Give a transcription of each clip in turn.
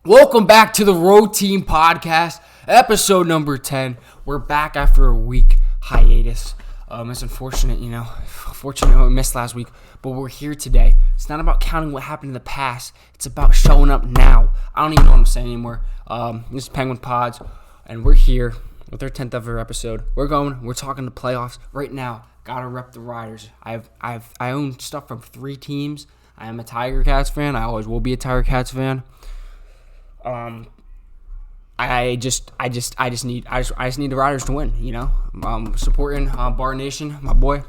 Welcome back to the Road Team Podcast, episode number 10. We're back after a week hiatus. It's unfortunate, Fortunate we missed last week, but we're here today. It's not about counting what happened in the past. It's about showing up now. I don't even know what I'm saying anymore. This is Penguin Pods, and we're here with our 10th ever episode. We're talking the playoffs right now. Gotta rep the Riders. I own stuff from 3 teams. I am a Tiger Cats fan. I always will be a Tiger Cats fan. I just need the Riders to win. Supporting Bar Nation, my boy,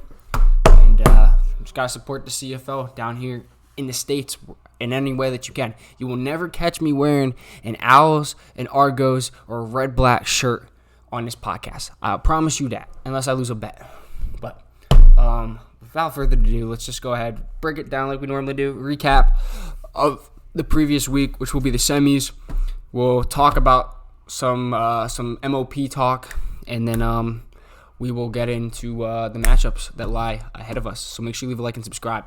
and just gotta support the CFL down here in the States in any way that you can. You will never catch me wearing an Owls, an Argos, or a red-black shirt on this podcast. I promise you that, unless I lose a bet. But without further ado, let's just go ahead, break it down like we normally do. Recap of the previous week, which will be the semis. We'll talk about some MOP talk, and then we will get into the matchups that lie ahead of us. So make sure you leave a like and subscribe.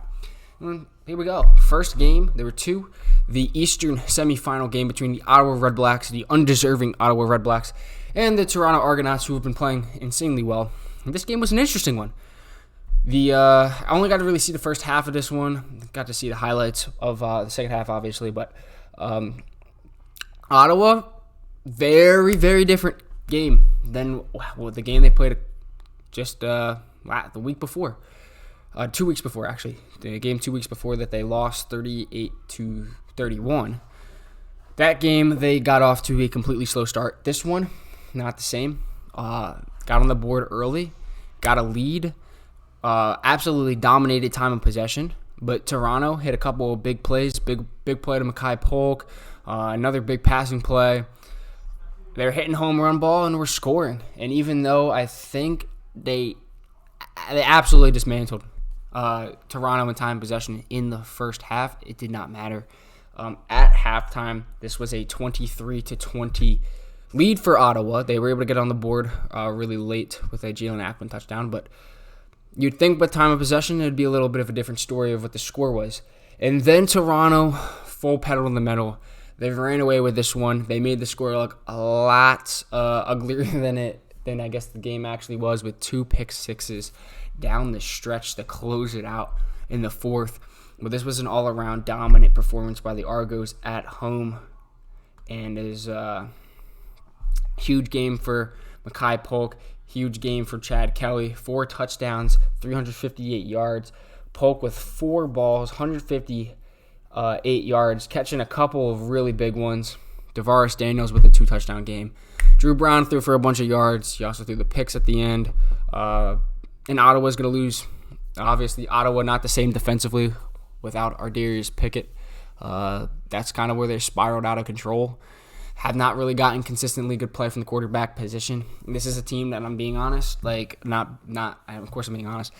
And here we go. First game, there were 2. The Eastern semifinal game between the Ottawa Redblacks, the undeserving Ottawa Redblacks, and the Toronto Argonauts, who have been playing insanely well. And this game was an interesting one. I only got to really see the first half of this one. Got to see the highlights of the second half, obviously. But Ottawa, very, very different game than the game they played just the week before. 2 weeks before, actually. The game 2 weeks before that they lost 38-31. That game, they got off to a completely slow start. This one, not the same. Got on the board early, got a lead. Absolutely dominated time of possession, but Toronto hit a couple of big plays. Big play to Mackay Polk, another big passing play. They're hitting home run ball and we're scoring. And even though I think they absolutely dismantled Toronto in time of possession in the first half, it did not matter. At halftime, this was a 23-20 lead for Ottawa. They were able to get on the board really late with a Jalen Ackman touchdown, but you'd think with time of possession, it'd be a little bit of a different story of what the score was. And then Toronto, full pedal in the metal. They ran away with this one. They made the score look a lot uglier than I guess the game actually was, with 2 pick sixes down the stretch to close it out in the fourth. But this was an all-around dominant performance by the Argos at home. And is a huge game for Mackay Polk. Huge game for Chad Kelly. 4 touchdowns, 358 yards. Polk with 4 balls, 158 yards, catching a couple of really big ones. DeVaris Daniels with a 2-touchdown game. Drew Brown threw for a bunch of yards. He also threw the picks at the end. And Ottawa's going to lose. Obviously, Ottawa not the same defensively without Ardarius Pickett. That's kind of where they spiraled out of control. Have not really gotten consistently good play from the quarterback position. This is a team that I'm being honest, of course I'm being honest.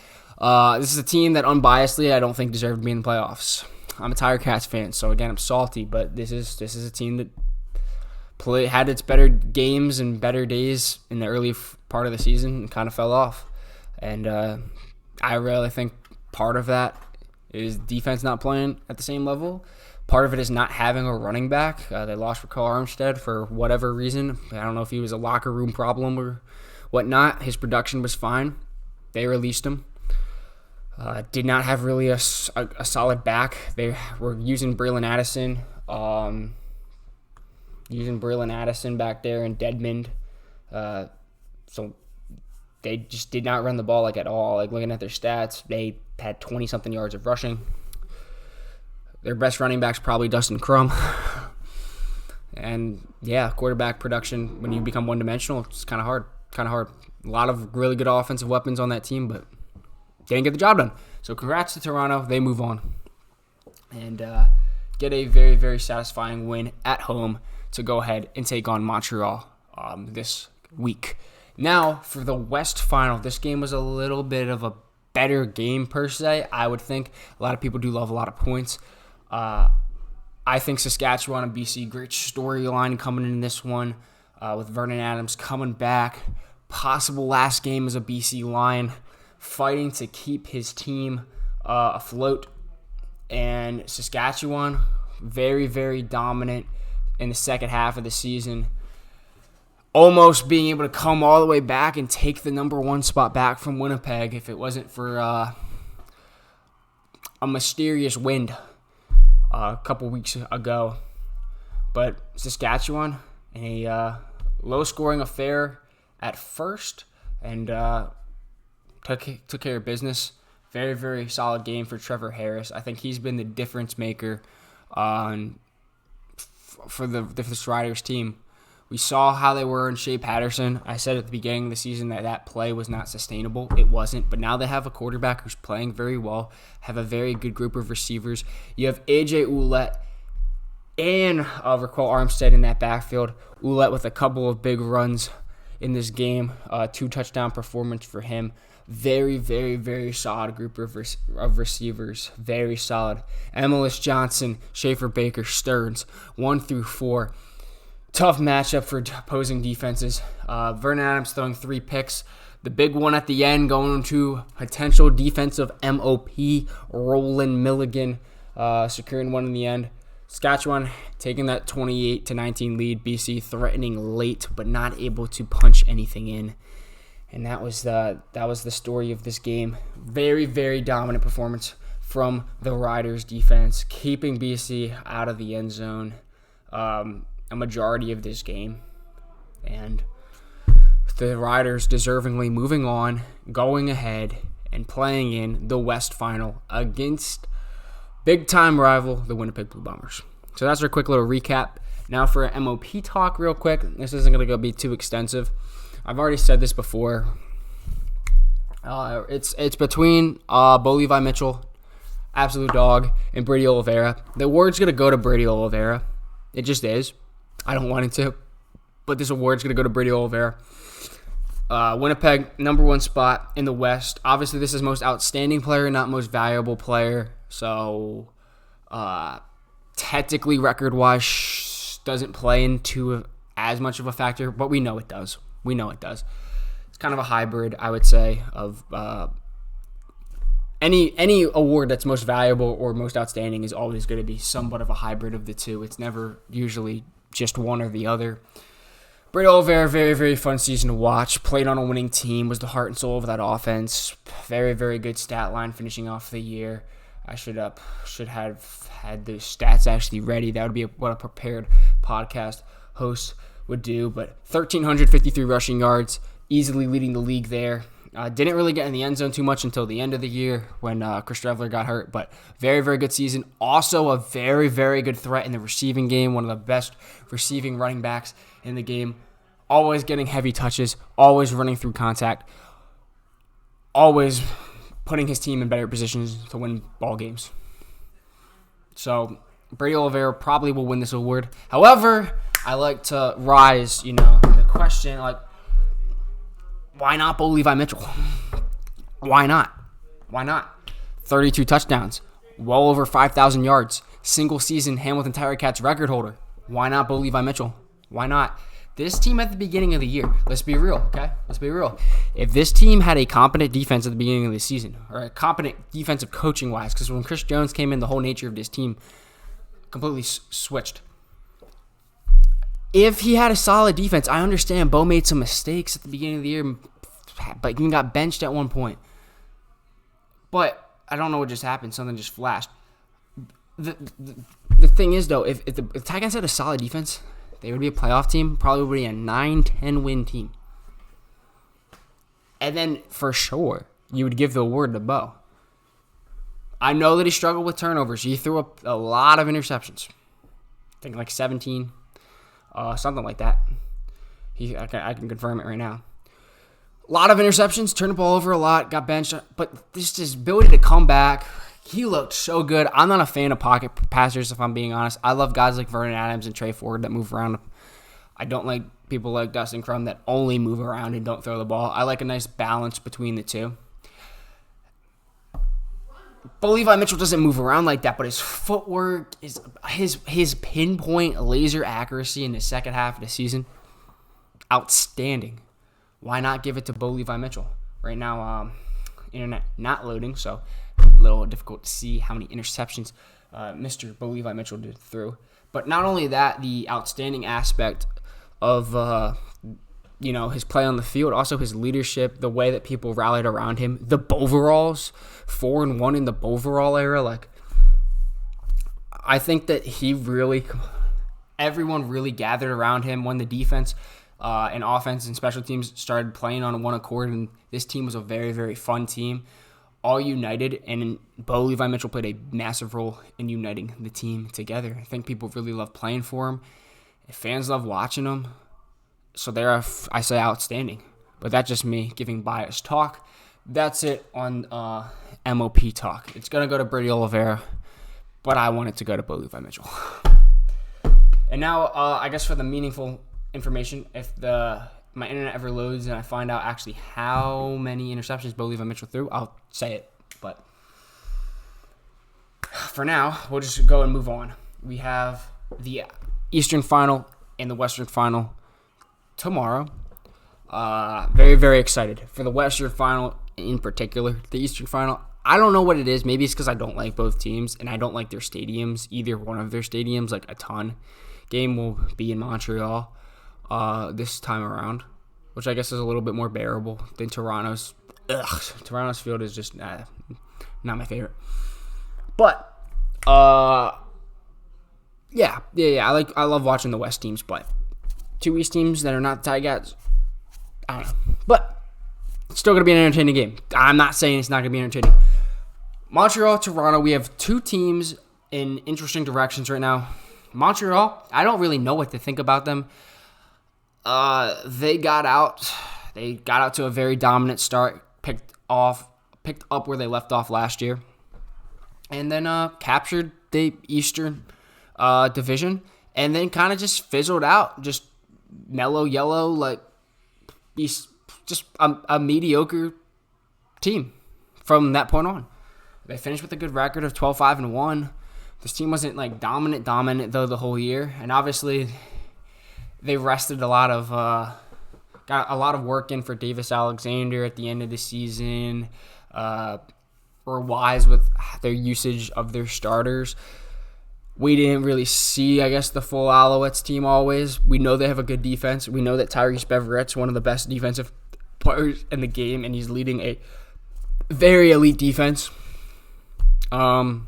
This is a team that unbiasedly I don't think deserved to be in the playoffs. I'm a Tiger Cats fan, so again I'm salty, but this is a team that had its better games and better days in the early part of the season and kind of fell off. And I really think part of that is defense not playing at the same level. Part of it is not having a running back. They lost Raquel Armstead for whatever reason. I don't know if he was a locker room problem or whatnot. His production was fine. They released him. Did not have really a solid back. They were using Braylon Addison. Back there and Dedmond. So they just did not run the ball at all. Looking at their stats, they had 20-something yards of rushing. Their best running back's probably Dustin Crum. And, yeah, quarterback production, when you become one-dimensional, it's kind of hard. A lot of really good offensive weapons on that team, but they didn't get the job done. So congrats to Toronto. They move on and get a very, very satisfying win at home to go ahead and take on Montreal this week. Now, for the West Final, this game was a little bit of a better game per se, I would think. A lot of people do love a lot of points. I think Saskatchewan and BC, great storyline coming in this one with Vernon Adams coming back. Possible last game as a BC Lion, fighting to keep his team afloat. And Saskatchewan, very, very dominant. in the second half of the season, almost being able to come all the way back and take the number 1 spot back from Winnipeg if it wasn't for a mysterious wind a couple weeks ago. But Saskatchewan, in a low-scoring affair at first, and took care of business. Very, very solid game for Trevor Harris. I think he's been the difference maker for the Riders team. We saw how they were in Shea Patterson. I said at the beginning of the season that play was not sustainable. It wasn't, but now they have a quarterback who's playing very well, have a very good group of receivers. You have A.J. Ouellette and Raquel Armstead in that backfield. Ouellette with a couple of big runs in this game, 2-touchdown performance for him. Very, very, very solid group of receivers. Very solid. Emilus Johnson, Schaefer Baker, Stearns, 1 through 4. Tough matchup for opposing defenses. Vernon Adams throwing 3 picks. The big one at the end going to potential defensive MOP, Roland Milligan, securing one in the end. Saskatchewan taking that 28-19 lead. BC threatening late, but not able to punch anything in. And that was the story of this game. Very, very dominant performance from the Riders defense, keeping BC out of the end zone a majority of this game. And the Riders deservingly moving on, going ahead, and playing in the West Final against big-time rival, the Winnipeg Blue Bombers. So that's our quick little recap. Now for MOP talk real quick. This isn't going to be too extensive. I've already said this before. It's between Bo Levi Mitchell, absolute dog, and Brady Oliveira. The award's going to go to Brady Oliveira. It just is. I don't want it to, but this award's going to go to Brady Oliveira. Winnipeg, number 1 spot in the West. Obviously, this is most outstanding player, not most valuable player. So, technically, record-wise, doesn't play into as much of a factor, but we know it does. It's kind of a hybrid, I would say, of any award that's most valuable or most outstanding is always going to be somewhat of a hybrid of the two. It's never usually just one or the other. Brady Oliveira, very, very fun season to watch. Played on a winning team, was the heart and soul of that offense. Very, very good stat line finishing off the year. I should have had those stats actually ready. That would be what a prepared podcast host would do. But 1,353 rushing yards, easily leading the league there. Didn't really get in the end zone too much until the end of the year when Chris Drevler got hurt, but very, very good season. Also a very, very good threat in the receiving game, one of the best receiving running backs in the game. Always getting heavy touches, always running through contact, always putting his team in better positions to win ball games. So Brady Oliveira probably will win this award. However, I like to rise, the question, why not Bo Levi Mitchell? Why not? 32 touchdowns, well over 5,000 yards, single season Hamilton Tiger Cats record holder. Why not Bo Levi Mitchell? Why not? This team at the beginning of the year, let's be real, okay? Let's be real. If this team had a competent defense at the beginning of the season, or a competent defensive coaching-wise, because when Chris Jones came in, the whole nature of this team completely switched. If he had a solid defense, I understand Bo made some mistakes at the beginning of the year, but he got benched at one point. But I don't know what just happened. Something just flashed. The thing is, though, if the Tigers had a solid defense, they would be a playoff team, probably would be a 9-10 win team. And then, for sure, you would give the award to Bo. I know that he struggled with turnovers. He threw up a lot of interceptions. I think like 17. Something like that. I can confirm it right now. A lot of interceptions, turned the ball over a lot, got benched, but this his ability to come back, he looked so good. I'm not a fan of pocket passers, if I'm being honest. I love guys like Vernon Adams and Trey Ford that move around. I don't like people like Dustin Crum that only move around and don't throw the ball. I like a nice balance between the two. But Levi Mitchell doesn't move around like that, but his footwork, his pinpoint laser accuracy in the second half of the season, outstanding. Why not give it to Bo Levi Mitchell? Right now, internet not loading, so a little difficult to see how many interceptions Mr. Bo Levi Mitchell did through. But not only that, the outstanding aspect of his play on the field, also his leadership, the way that people rallied around him, the Boveralls, 4-1 in the Boverall era. Like, I think that everyone really gathered around him when the defense and offense and special teams started playing on one accord, and this team was a very, very fun team, all united, and Bo Levi Mitchell played a massive role in uniting the team together. I think people really love playing for him. Fans love watching him. So I say outstanding. But that's just me giving biased talk. That's it on MOP talk. It's going to go to Brady Oliveira, but I want it to go to Bo Levi Mitchell. And now, I guess for the meaningful information, if my internet ever loads and I find out actually how many interceptions Bo Levi Mitchell threw, I'll say it. But for now, we'll just go and move on. We have the Eastern Final and the Western Final tomorrow. Very, very excited for the Western Final in particular. The Eastern Final, I don't know what it is. Maybe it's because I don't like both teams and I don't like their stadiums, either one of their stadiums, like a ton. Game will be in Montreal this time around, which I guess is a little bit more bearable than Toronto's. Toronto's field is just not my favorite. But yeah. I love watching the West teams play. Two East teams that are not Tigers. I don't know, but it's still gonna be an entertaining game. I'm not saying it's not gonna be entertaining. Montreal, Toronto. We have two teams in interesting directions right now. Montreal, I don't really know what to think about them. They got out to a very dominant start, picked up where they left off last year, and then captured the Eastern Division, and then kind of just fizzled out, just mellow yellow, like just a mediocre team from that point on. They finished with a good record of 12-5-1. This team wasn't like dominant though the whole year, and obviously they rested got a lot of work in for Davis Alexander at the end of the season. Were wise with their usage of their starters. We didn't really see, I guess, the full Alouettes team always. We know they have a good defense. We know that Tyrese Beverette's one of the best defensive players in the game, and he's leading a very elite defense. I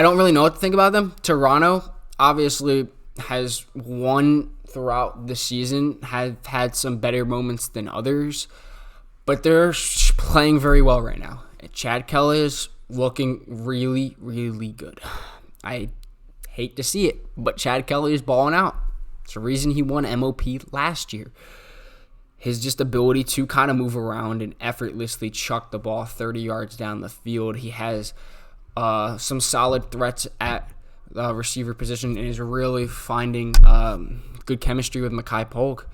don't really know what to think about them. Toronto obviously has won throughout the season, have had some better moments than others, but they're playing very well right now. Chad Kelly is looking really, really good. I hate to see it, but Chad Kelly is balling out. It's the reason he won MOP last year. His just ability to kind of move around and effortlessly chuck the ball 30 yards down the field. He has some solid threats at receiver position and is really finding good chemistry with Mekhi Polk.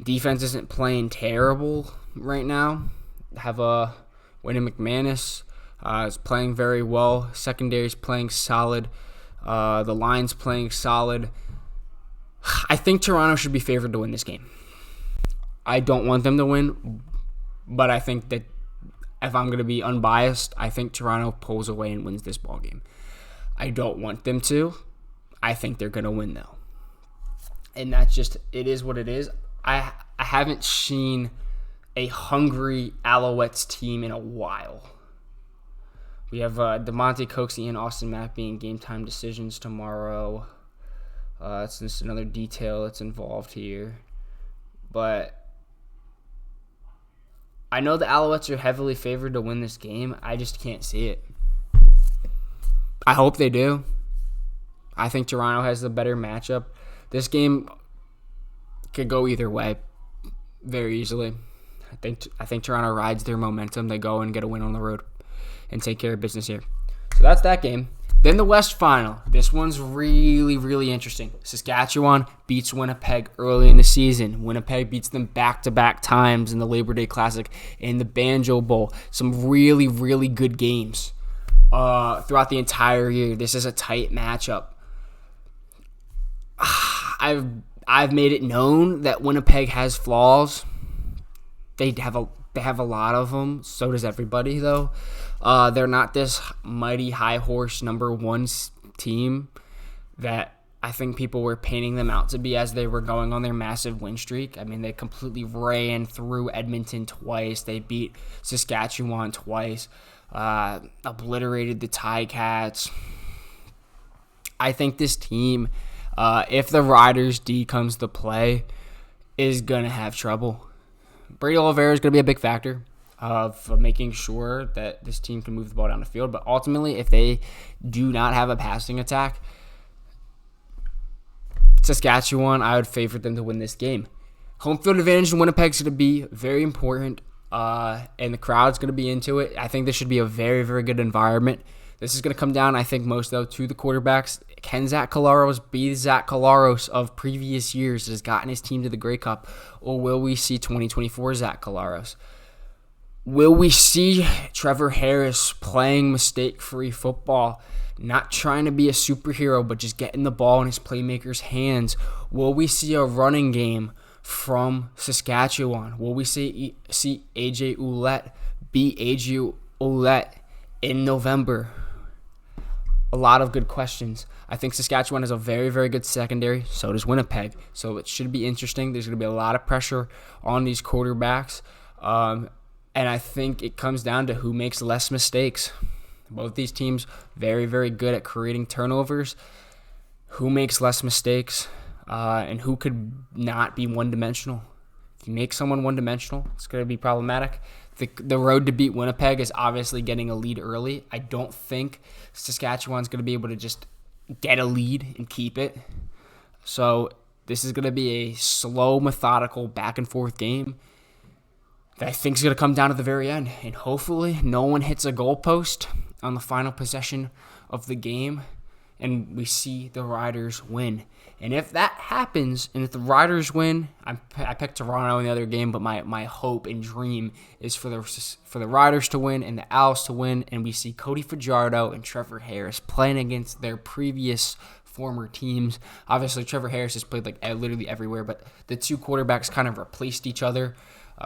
Defense isn't playing terrible right now. Have Wyndham McManus is playing very well. Secondary is playing solid. The line's playing solid. I think Toronto should be favored to win this game. I don't want them to win, but I think that if I'm going to be unbiased, I think Toronto pulls away and wins this ball game. I don't want them to. I think they're going to win, though. And that's just, it is what it is. I haven't seen a hungry Alouettes team in a while. We have DeMonte Coxey and Austin Mack being game-time decisions tomorrow. That's just another detail that's involved here. But I know the Alouettes are heavily favored to win this game. I just can't see it. I hope they do. I think Toronto has the better matchup. This game could go either way very easily. I think Toronto rides their momentum. They go and get a win on the road and take care of business here. So that's that game. Then the West Final. This one's really, really interesting. Saskatchewan beats Winnipeg early in the season. Winnipeg beats them back-to-back times in the Labor Day Classic and the Banjo Bowl. Some really, really good games throughout the entire year. This is a tight matchup. I've made it known that Winnipeg has flaws. They have a lot of them. So does everybody, though. They're not this mighty high horse number one team that I think people were painting them out to be as they were going on their massive win streak. I mean, they completely ran through Edmonton twice. They beat Saskatchewan twice, obliterated the Ticats. I think this team, if the Riders D comes to play, is going to have trouble. Brady Oliveira is going to be a big factor of making sure that this team can move the ball down the field. But ultimately, if they do not have a passing attack, Saskatchewan, I would favor them to win this game. Home field advantage in Winnipeg is going to be very important, and the crowd's going to be into it. I think this should be a very, very good environment. This is going to come down, I think, most, though, to the quarterbacks. Can Zach Collaros be the Zach Collaros of previous years that has gotten his team to the Grey Cup, or will we see 2024 Zach Collaros? Will we see Trevor Harris playing mistake-free football, not trying to be a superhero, but just getting the ball in his playmakers' hands? Will we see a running game from Saskatchewan? Will we see AJ Ouellette be AJ Ouellette in November? A lot of good questions. I think Saskatchewan has a very, very good secondary. So does Winnipeg. So it should be interesting. There's going to be a lot of pressure on these quarterbacks. And I think it comes down to who makes less mistakes. Both these teams very, very good at creating turnovers. Who makes less mistakes and who could not be one-dimensional. If you make someone one-dimensional, it's going to be problematic. The road to beat Winnipeg is obviously getting a lead early. I don't think Saskatchewan's going to be able to just get a lead and keep it. So this is going to be a slow, methodical, back-and-forth game that I think is going to come down to the very end. And hopefully no one hits a goalpost on the final possession of the game and we see the Riders win. And if that happens, and if the Riders win, I picked Toronto in the other game, but my hope and dream is for the Riders to win and the Owls to win, and we see Cody Fajardo and Trevor Harris playing against their previous former teams. Obviously, Trevor Harris has played like literally everywhere, but the two quarterbacks kind of replaced each other.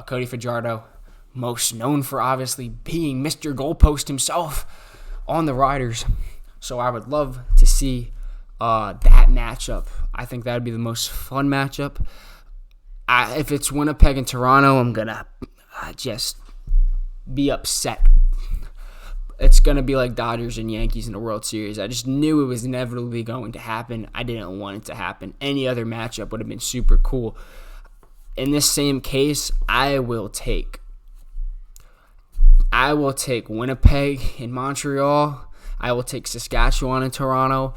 Cody Fajardo, most known for obviously being Mr. Goalpost himself on the Riders. So I would love to see that matchup. I think that would be the most fun matchup. If it's Winnipeg and Toronto, I'm going to just be upset. It's going to be like Dodgers and Yankees in the World Series. I just knew it was inevitably going to happen. I didn't want it to happen. Any other matchup would have been super cool. In this same case, I will take Winnipeg and Montreal. I will take Saskatchewan and Toronto.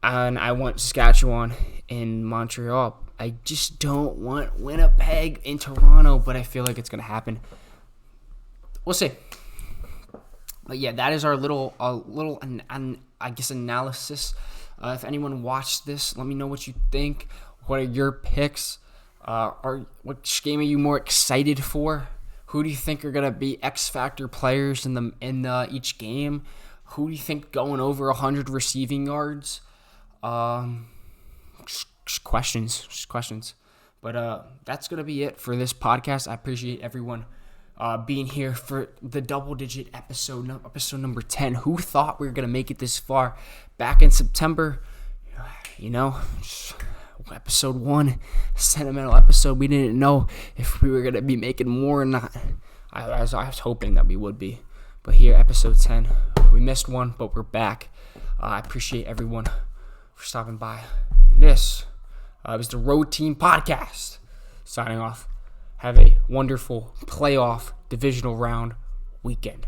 And I want Saskatchewan and Montreal. I just don't want Winnipeg in Toronto, but I feel like it's going to happen. We'll see. But yeah, that is our little analysis. If anyone watched this, let me know what you think. What are your picks? Which game are you more excited for? Who do you think are going to be X factor players in each game? Who do you think going over 100 receiving yards? Just questions. But that's gonna be it for this podcast. I appreciate everyone being here for the double-digit episode number 10. Who thought we were gonna make it this far back in September? Episode 1, sentimental episode. We didn't know if we were gonna be making more or not. I was hoping that we would be. But here, episode 10, we missed one, but we're back. I appreciate everyone for stopping by. And this was the Road Team Podcast. Signing off. Have a wonderful playoff divisional round weekend.